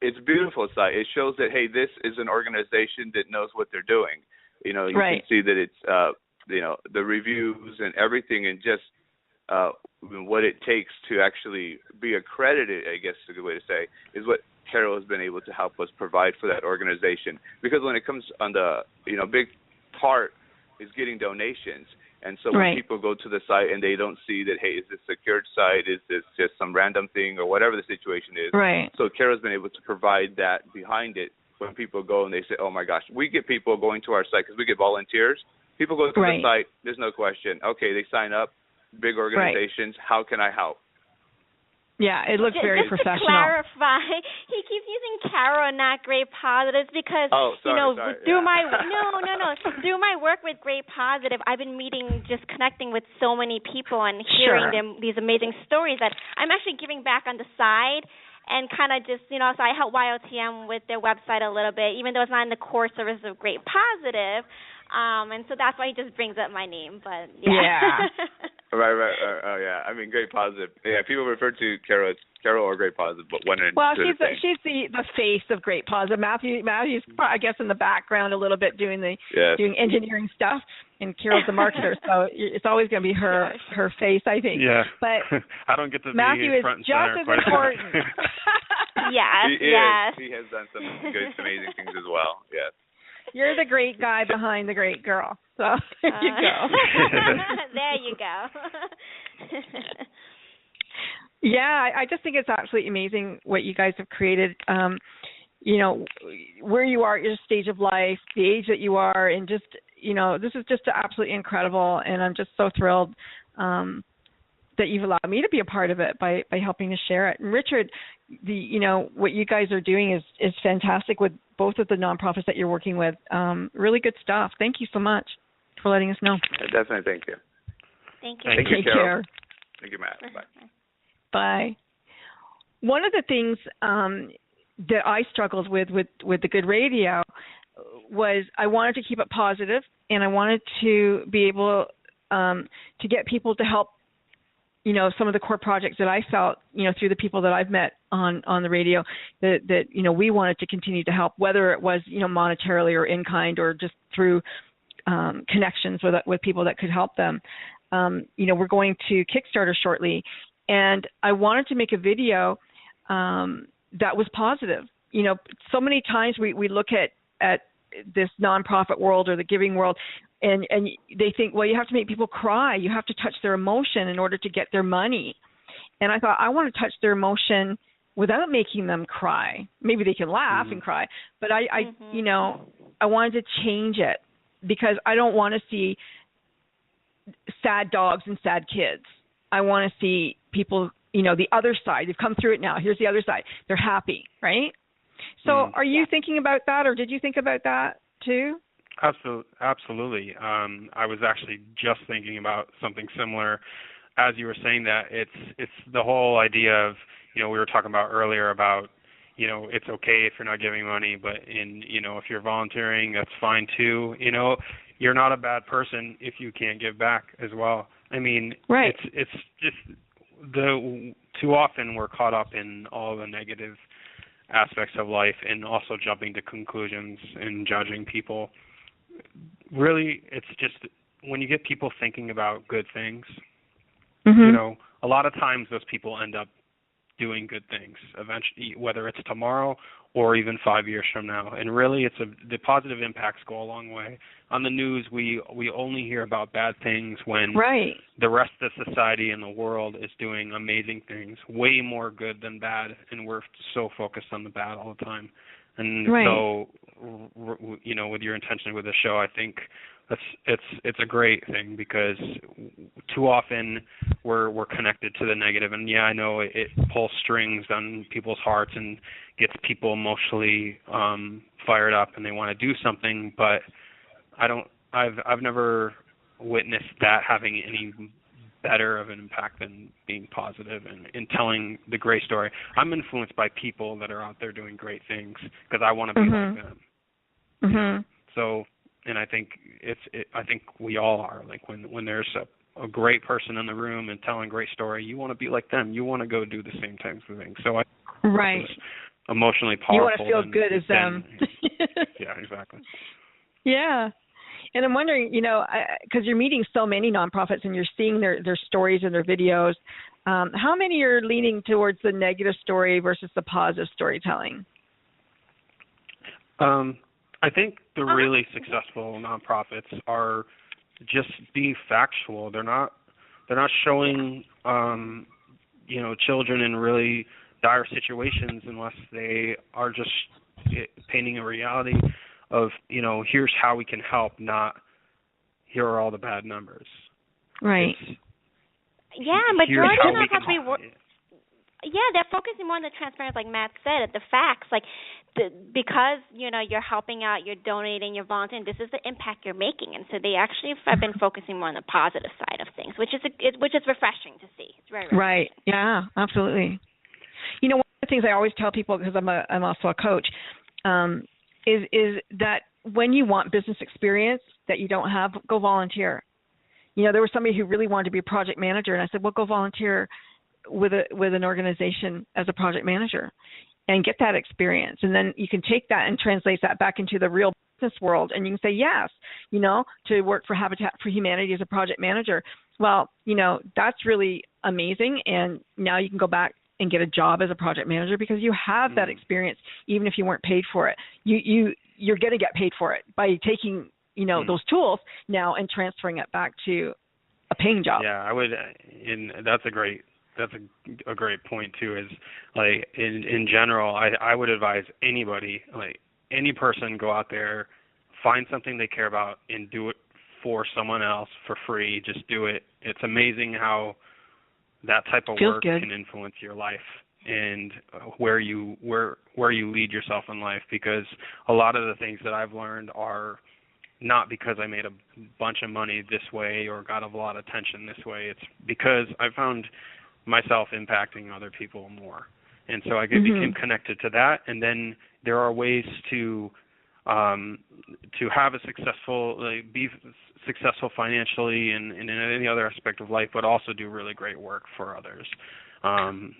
It's a beautiful site. It shows that hey, this is an organization that knows what they're doing. You can see that it's the reviews and everything, and just what it takes to actually be accredited, I guess is a good way to say, is what Carol has been able to help us provide for that organization. Because when it comes on the, big part is getting donations. And so when people go to the site and they don't see that, hey, is this a secured site? Is this just some random thing or whatever the situation is? Right. So Carol's been able to provide that behind it when people go and they say, oh, my gosh, we get people going to our site because we get volunteers. People go to the site, there's no question. Okay, they sign up, big organizations, how can I help? Yeah, it looks very professional. Just to clarify, he keeps using Carol and not Great Positives because through my work with Great Positive, I've been connecting with so many people and hearing these amazing stories that I'm actually giving back on the side and kind of just, so I help YOTM with their website a little bit, even though it's not in the core service of Great Positive. And so that's why he just brings up my name. But yeah. Right. Oh, yeah. I mean, Great Positive. Yeah, people refer to Carol as Carol or Great Positive, but one and she's the face of Great Positive. Matthew's, I guess, in the background a little bit doing engineering stuff, and Carol's the marketer, so it's always going to be her face, I think. Yeah. But I don't get to Matthew be front and center. Matthew is just as important. Yes. He has done some good, amazing things as well. Yes. You're the great guy behind the great girl. So there you go. There you go. Yeah, I just think it's absolutely amazing what you guys have created. Where you are at your stage of life, the age that you are, and just, this is just absolutely incredible. And I'm just so thrilled that you've allowed me to be a part of it by helping to share it. And Richard, what you guys are doing is fantastic with both of the nonprofits that you're working with. Really good stuff. Thank you so much for letting us know. Definitely, thank you. Thank you. Thank you, Take Carol. care. Thank you, Matt. Bye. Bye. One of the things that I struggled with the Good Radio was I wanted to keep it positive, and I wanted to be able to get people to help, some of the core projects that I felt, through the people that I've met on the radio that we wanted to continue to help, whether it was, monetarily or in kind or just through connections with people that could help them. We're going to Kickstarter shortly, and I wanted to make a video that was positive. So many times we look at this nonprofit world or the giving world, and they think, well, you have to make people cry. You have to touch their emotion in order to get their money. And I thought, I want to touch their emotion without making them cry. Maybe they can laugh and cry, but I wanted to change it because I don't want to see sad dogs and sad kids. I want to see people, the other side. They've come through it now. Here's the other side. They're happy, right? So are you thinking about that, or did you think about that too? Absolutely. I was actually just thinking about something similar as you were saying that. It's the whole idea of, we were talking about earlier about, it's okay if you're not giving money, but if you're volunteering, that's fine too. You're not a bad person if you can't give back as well. I mean, it's just too often we're caught up in all the negative aspects of life and also jumping to conclusions and judging people. Really, it's just when you get people thinking about good things, a lot of times those people end up doing good things eventually, whether it's tomorrow or even 5 years from now. And really, the positive impacts go a long way. On the news, we only hear about bad things when the rest of society and the world is doing amazing things, way more good than bad, and we're so focused on the bad all the time. And so, with your intention with the show, I think it's a great thing, because too often we're connected to the negative, and I know it pulls strings on people's hearts and gets people emotionally fired up, and they want to do something, but I've never witnessed that having any better of an impact than being positive and telling the great story. I'm influenced by people that are out there doing great things because I want to be like them. Mm-hmm. So, and I think I think we all are. Like when there's a great person in the room and telling a great story, you want to be like them. You want to go do the same types of things. So right. Emotionally powerful. You want to feel good as them. Yeah, exactly. Yeah. And I'm wondering, because you're meeting so many nonprofits and you're seeing their stories and their videos, how many are leaning towards the negative story versus the positive storytelling? I think the really successful nonprofits are just being factual. They're not showing children in really dire situations unless they are just painting a reality of, here's how we can help, not here are all the bad numbers. Right. Majority of nonprofits they're focusing more on the transparency, like Matt said, the facts, because you're helping out, you're donating, you're volunteering. This is the impact you're making, and so they actually have been focusing more on the positive side of things, which is refreshing to see. It's very refreshing. Right. Yeah. Absolutely. One of the things I always tell people, because I'm also a coach, is that when you want business experience that you don't have, go volunteer. There was somebody who really wanted to be a project manager, and I said, well, go volunteer with an organization as a project manager and get that experience. And then you can take that and translate that back into the real business world, and you can say yes, to work for Habitat for Humanity as a project manager. Well, that's really amazing, and now you can go back and get a job as a project manager because you have that experience, even if you weren't paid for it. You're going to get paid for it by taking, those tools now and transferring it back to a paying job. Yeah, I would, and that's a great point too, is like in general, I would advise anybody, like any person, go out there, find something they care about and do it for someone else for free. Just do it. It's amazing how that type of work can influence your life and where you lead yourself in life, because a lot of the things that I've learned are not because I made a bunch of money this way or got a lot of attention this way. It's because I found myself impacting other people more, and so I became connected to that. And then there are ways to have a be successful financially and in any other aspect of life, but also do really great work for others.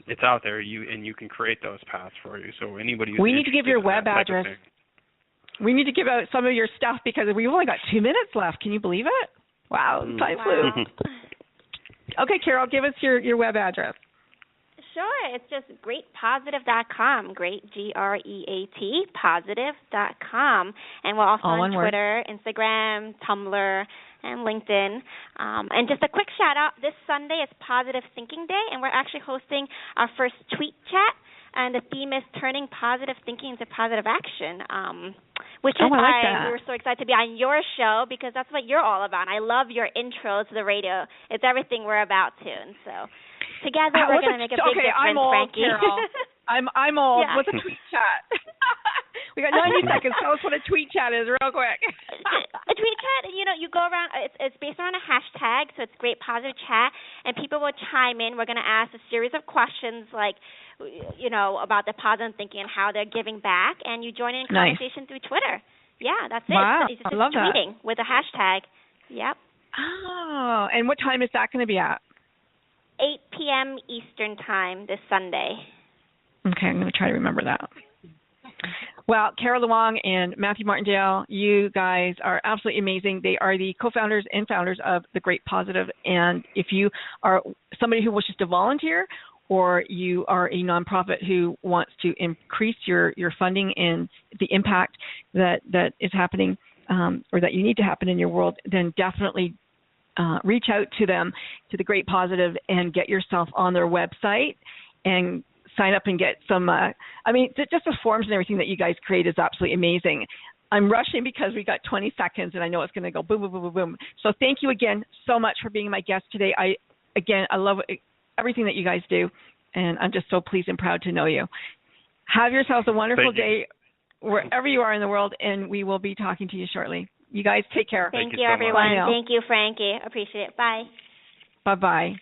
It's out there, and you can create those paths for you. So anybody who's we need to give your web address. We need to give out some of your stuff because we've only got 2 minutes left. Can you believe it? Wow, time flew. Okay, Carol, give us your web address. Sure. It's just GREATPOSITIVE.com. Great, GREAT, positive.com. And we're also on Twitter, Instagram, Tumblr, and LinkedIn. And just a quick shout-out, this Sunday is Positive Thinking Day, and we're actually hosting our first tweet chat. And the theme is turning positive thinking into positive action, which is why we were so excited to be on your show, because that's what you're all about. And I love your intro to the radio. It's everything we're about to. And so together we're going to make a big difference, I'm old, Frankie. Carol. I'm old. Yeah. What's a tweet chat? We got 90 seconds. Tell us what a tweet chat is real quick. A tweet chat, you go around, it's based around a hashtag, so it's Great Positive Chat, and people will chime in. We're going to ask a series of questions like, about the positive thinking and how they're giving back, and you join in conversation through Twitter. Yeah, that's it. Wow, it's just I love tweeting that. with a hashtag. Yep. Oh, and what time is that going to be at? 8 p.m. Eastern Time this Sunday. Okay, I'm going to try to remember that. Well, Carol Wong and Matthew Martindale, you guys are absolutely amazing. They are the co-founders and founders of The Great Positive. And if you are somebody who wishes to volunteer, or you are a nonprofit who wants to increase your funding and the impact that is happening or that you need to happen in your world, then definitely reach out to them, to The Great Positive, and get yourself on their website and sign up and get some, just the forms and everything that you guys create is absolutely amazing. I'm rushing because we got 20 seconds, and I know it's going to go boom, boom, boom, boom, boom. So thank you again so much for being my guest today. I love everything that you guys do, and I'm just so pleased and proud to know you. Have yourselves a wonderful day wherever you are in the world, and we will be talking to you shortly. You guys take care. Thank you, everyone. Thank you, Frankie. Appreciate it. Bye. Bye-bye.